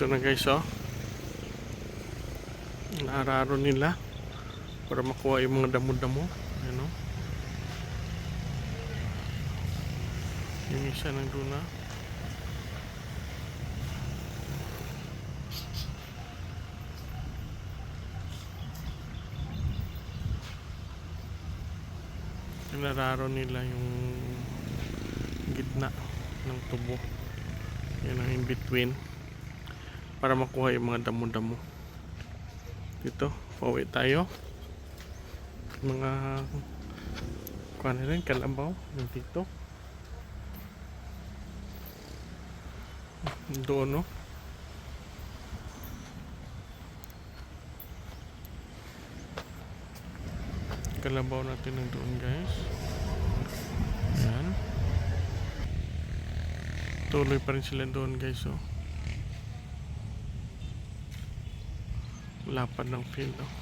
Ito na guys, oh. Naararo nila para makuha yung mga damo-damo. Ayan, oh. Yung isa nandun na. Nararo nila yung gitna ng tubo. Yan ang in between para makuha yung mga damo-damo. Dito, pauwi tayo. Mga kuha na rin, kalabaw yung dito. Doon, no? Kalabaw natin ng doon, guys. Yan. Tuloy pa rin sila doon, guys, oh. Lapad ng field, oh.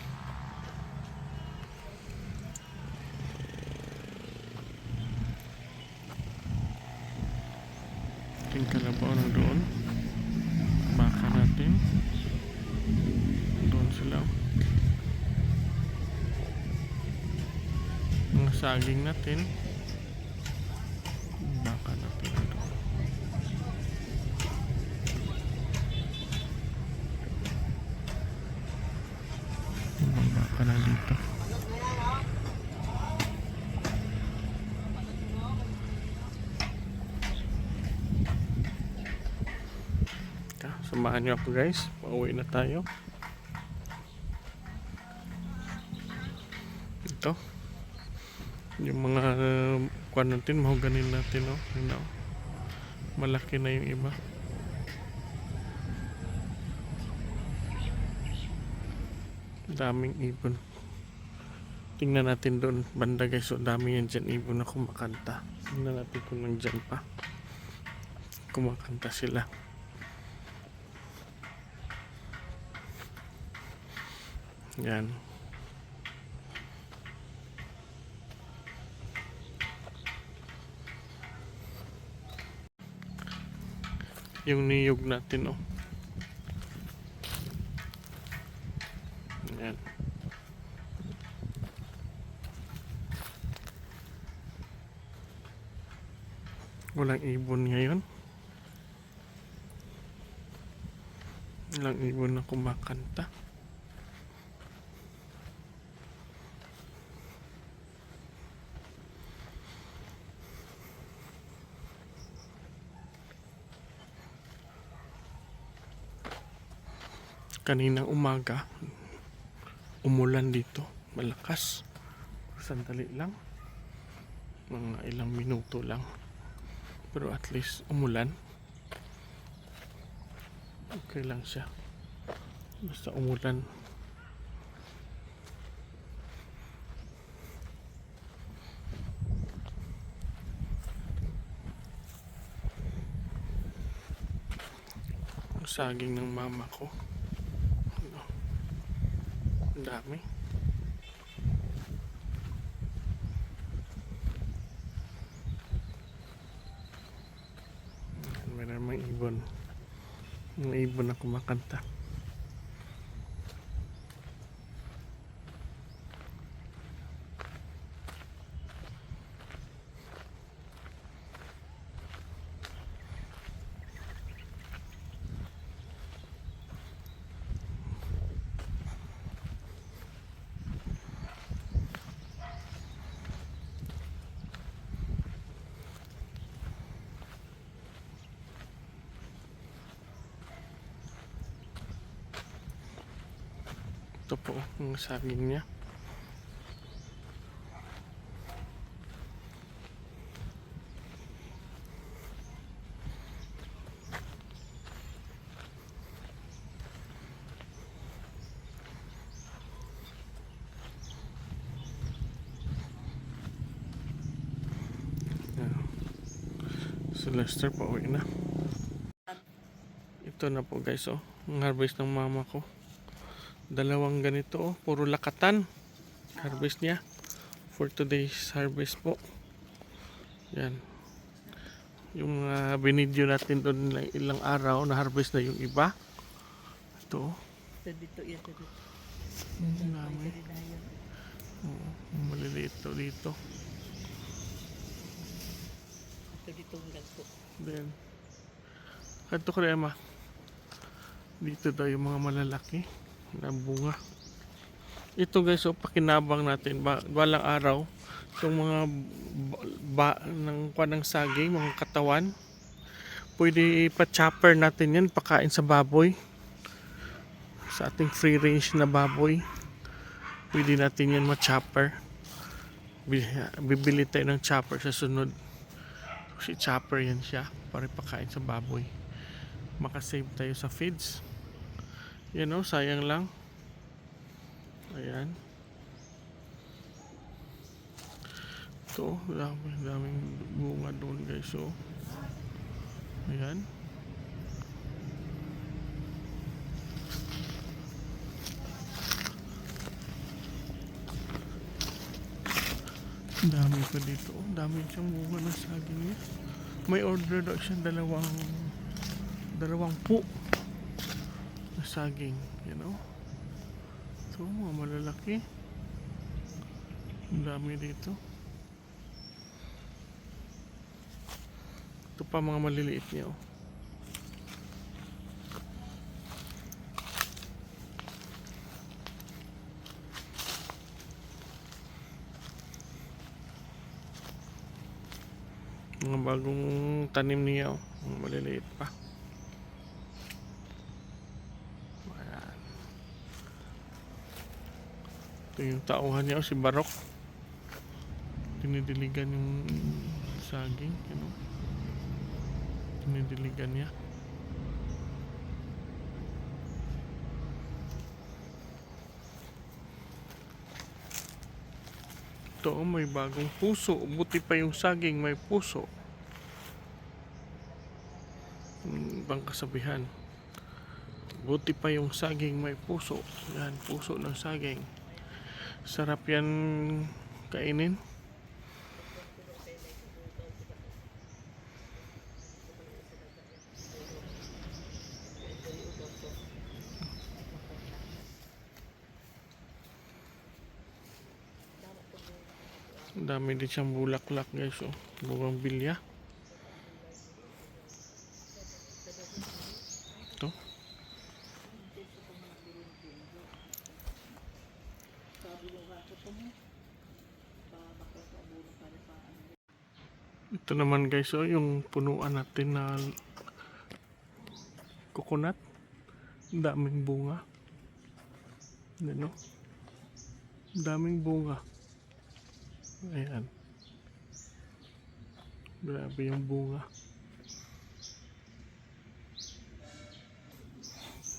Ating kalabaw na doon. Baka natin. Doon sila. Mga saging natin. Baka natin na doon. Mga baka na dito. Samahan nyo ako guys, pauwi na tayo. Ito yung mga kuwan natin, mahuganin natin, oh. You know, malaki na yung iba. Daming ibon. Tingnan natin doon banda guys, so dami yan dyan ibon na kumakanta. Tingnan natin kung nandyan pa kumakanta sila. Yan. Yung niyog natin, oh. Yan. Walang ibon ngayon. Walang ibon na kumakanta. Kaninang umaga umulan dito, malakas. Sandali lang, mga ilang minuto lang, pero at least umulan. Okay lang siya, basta umulan. Ang saging ng mama ko, ang dami. Meron mga ibon. Mga ibon na kumakanta. Ito po ang saging niya. Si Lester pauwi na. Ito na po guys, oh. Ang harvest ng mama ko. Dalawang ganito, oh. Puro lakatan. Harvest niya. For today's harvest po. Yan. Yung binidyo natin doon ilang araw na harvest na yung iba. Ito. Dito yan, dito. Ang dami. Oo, maliliit to dito. Ito dito ang dagko. Then, kanto ko rin, dito daw yung mga malalaki na bunga. Ito guys, so pakinabang natin balang araw itong mga ng kwanang saging, mga katawan, pwede pa-chopper natin yan, pakain sa baboy, sa ating free range na baboy. Pwede natin yan ma-chopper. Bibili tayo ng chopper sa sunod. Kasi chopper yan siya para pakain sa baboy. Makasave tayo sa feeds. Yan o, sayang lang. Ayan. Ito, daming bunga doon guys. So, ayan. Dami pa dito. Dami siyang bunga ng saging niya. May order daw siya dalawang po na saging, you know. So, mga malalaki. Ang dami dito. Ito pa mga maliliit niya, oh. Mga bagong tanim niya, oh. Mga maliliit pa. Ayan. Ito yung tauhan niya, oh, si Barok. Dinidiligan yung saging, you know. Dinidiligan niya. Ito, oh, may bagong puso. Buti pa yung saging may puso. Ibang kasabihan. Buti pa yung saging may puso. Yan, puso ng saging. Sarap yan kainin. Ang dami din siyang bulaklak guys, oh. Bungang bilya. Ito. Ito naman guys, oh, yung punuan natin na coconut. Ang daming bunga. Ano? Ang daming bunga. Ayan. Grabe yung bunga.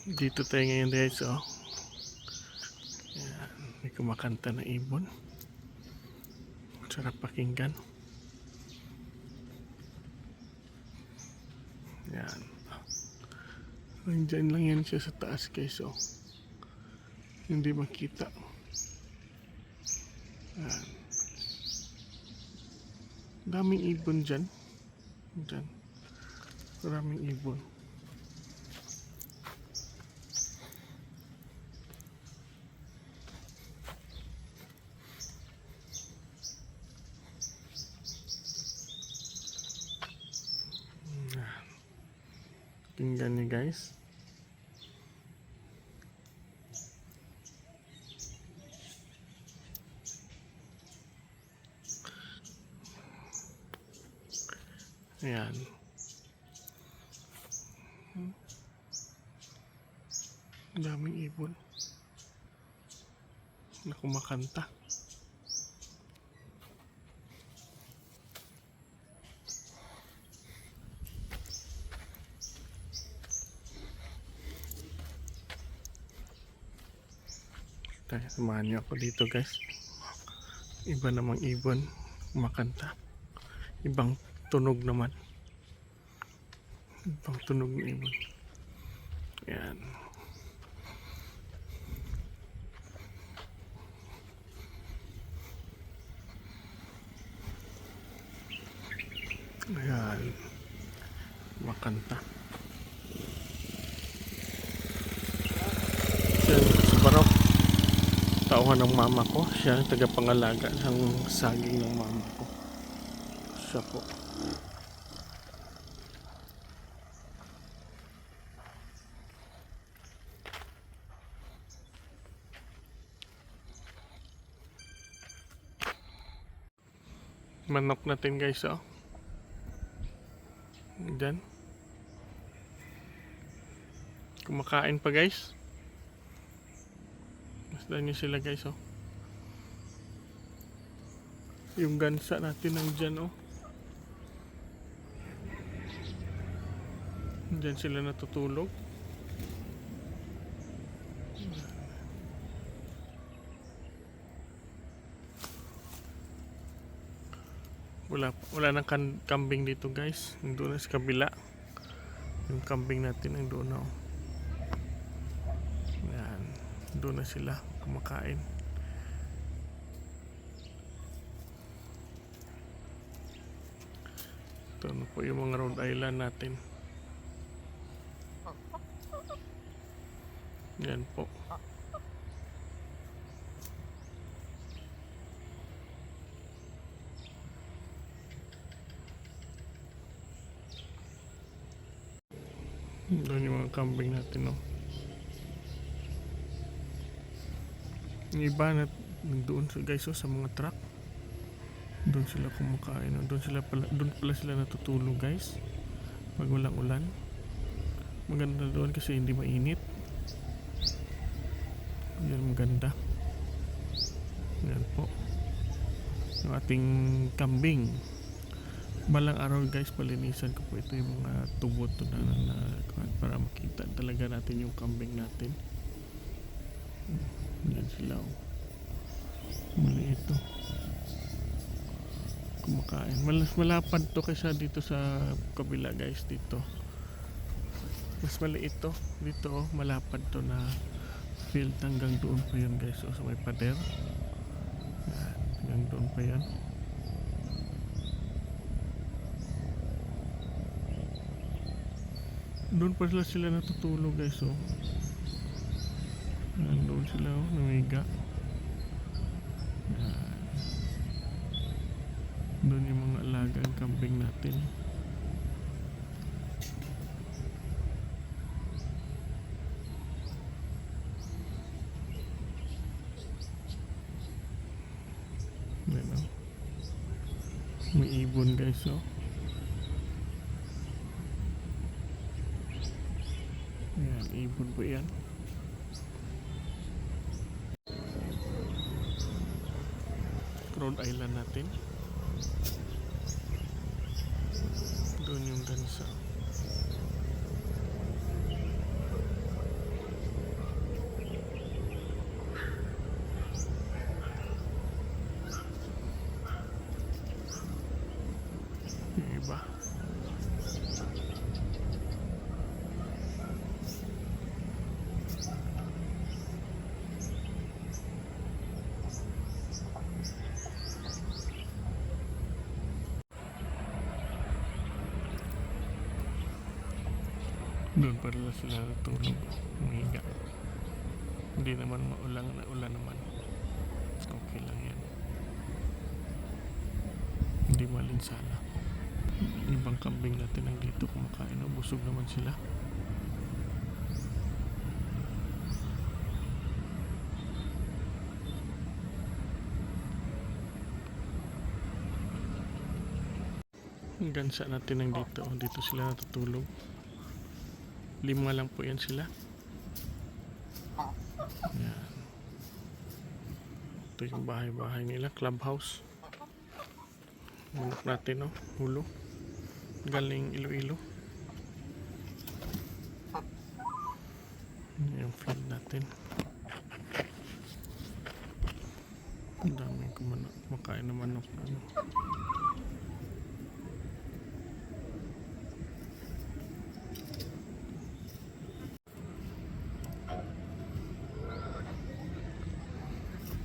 Dito tayo ngayon guys, oh. Ayan. May kumakanta na ibon. Sarap pakinggan. Ayan. Nandyan lang yan siya sa taas guys, oh. Hindi makita. Ayan. Daming ibon dyan. Dyan. Maraming ibon. Tingnan niyo guys. Ayan. Daming ibon na kumakanta. Kaya samahan niyo ako dito guys. Iba namang ibon kumakanta. Ibang tunog naman. Ibang tunog ng ibon. Ayan. Ayan. Makanta. tauhan ng mama ko. Siya ang tagapangalaga ng saging ng mama ko. Siya po. Manok natin guys, oh. Diyan. Kumakain pa guys. Masdan nyo sila guys, oh. Yung gansa natin nandyan, oh. Diyan sila natutulog. Wala nang kambing dito guys. Nandun na sa kabila. Yung kambing natin nandun na, oh. Yan. Doon na sila kumakain. Ito na po yung mga Rhode Island natin. Yan po. Doon yung mga kambing natin, no. Yung iba na doon guys, oh, sa mga truck. Doon sila kumakain, no. Doon pala sila natutulog guys. Pag walang ulan. Maganda doon kasi hindi mainit. Yan maganda. Yan po. Yung ating kambing. Balang araw guys, palinisan ko po ito yung mga tubot na para makita talaga natin yung kambing natin. Yan sila, oh. Mali ito. Kumakain. Malapad to kaysa dito sa kabila guys, dito. Mas maliit to. Dito, oh, malapad to na field hanggang doon pa yun guys, oh, sa may pader. Yan, hanggang doon pa yan. Doon pa sila natutulog guys, oh. Yan, doon sila, oh, namiga. Yan. Doon yung mga alagang kambing natin. Yan, oh. May ibon guys, oh. Yan, ibon po yan. Rhode Island natin. Doon yung gansa. Yung iba. Doon pa rin sila natulog, umiga. Hindi naman maulan naman. Okay lang yan. Hindi malinsala. Yung ibang kambing natin nandito kumakain, busog naman sila. Ang gansa natin nandito, dito sila natutulog. 5 lang po yan sila. Yan. Ito yung bahay-bahay nila, clubhouse. Manok natin, no? Hulo. Galing Iloilo. Yung field natin. Ang daming kumakain na manok. Ano.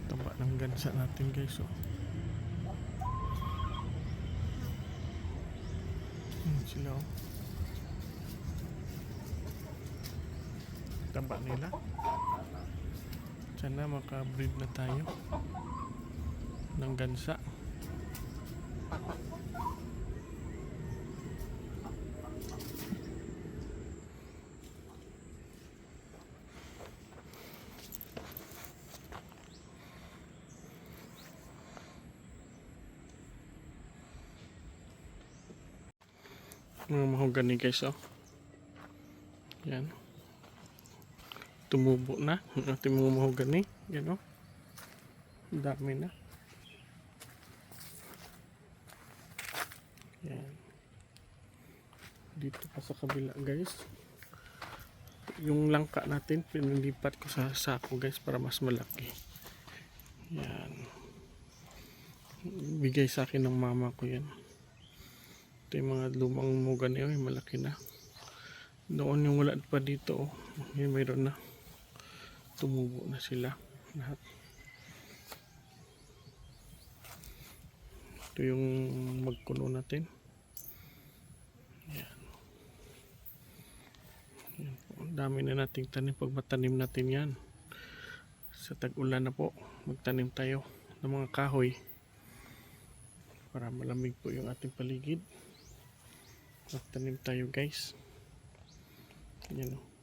Taba ng gansa natin guys, oh. Sila, oh. Taba nila. Sana makabreed na tayo ng gansa. Mga mahogany guys, oh. Yan. Tumubo na ang ating mga mahogany. Yan, oh. Ang dami na. Yan. Dito pa sa kabila guys. Yung langka natin, pinilipat ko sa sako guys para mas malaki. Yan. Bigay sa akin ng mama ko yan. Ito yung mga lumang mahogany, oh, malaki na. Doon yung wala pa dito, oh. Ngayon mayroon na. Tumubo na sila lahat. Ito yung magkuno natin. Yan. Yan po. Ang dami na nating tanim. Pag matanim natin yan, sa tag-ulan na po, magtanim tayo ng mga kahoy para malamig po yung ating paligid. Magtanim tayo guys. Yan, oh.